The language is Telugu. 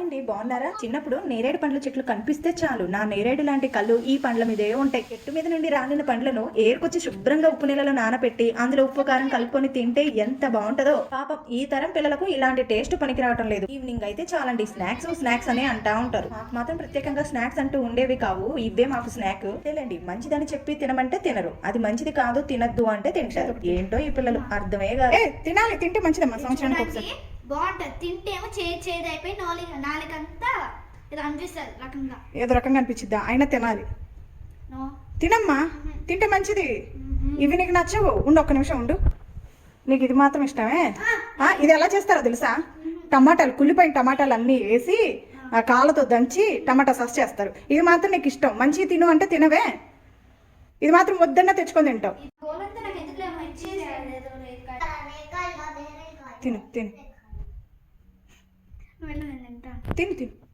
అండి, బాగున్నారా? చిన్నప్పుడు నేరేడు పండ్ల చెట్లు కనిపిస్తే చాలు నా నేరేడు లాంటి కళ్ళు ఈ పండ్ల మీదే ఉంటాయి. చెట్టు మీద నుండి రాలిన పండ్లను ఏరుకొచ్చి శుభ్రంగా ఉప్పు నీళ్ళలో నానబెట్టి అందులో ఉప్పు కారం కలుపుకొని తింటే ఎంత బాగుంటుందో. పాపం ఈ తరం పిల్లలకు ఇలాంటి టేస్ట్ పనికి రావటం లేదు. ఈవినింగ్ అయితే చాలండి స్నాక్స్ స్నాక్స్ అనే అంటా ఉంటారు. మాకు మాత్రం ప్రత్యేకంగా స్నాక్స్ అంటూ ఉండేవి కావు, ఇవే మాకు స్నాక్. తెలియండి, మంచిదని చెప్పి తినమంటే తినరు, అది మంచిది కాదు తినద్దు అంటే తింటారు. ఏంటో ఈ పిల్లలు అర్థమే కాదు. తినాలి, తింటే మంచిదమ్మా. సంవత్సరానికి ఒకసారి బాగుంటది. తింటేమో చేదు అయిపోయి నాలుగంతా ఇది అనిపిస్తుంది రకంగా, ఏదో రకంగా అనిపించిద్దా, అయినా తినాలి. తినమ్మా, తింటే మంచిది. ఇవి నీకు నచ్చవు, ఉండు ఒక్క నిమిషం ఉండు. నీకు ఇది మాత్రం ఇష్టమే. ఇది ఎలా చేస్తారో తెలుసా? టమాటాలు, కుళ్ళిపోయిన టమాటాలు అన్నీ వేసి ఆ కాళ్ళతో దంచి టమాటా సాస్ చేస్తారు. ఇది మాత్రం నీకు ఇష్టం, మంచిగా తిను అంటే తినవే. ఇది మాత్రం వద్దన్నా తెచ్చుకొని తింటావు. తిను తిను తిను తిను.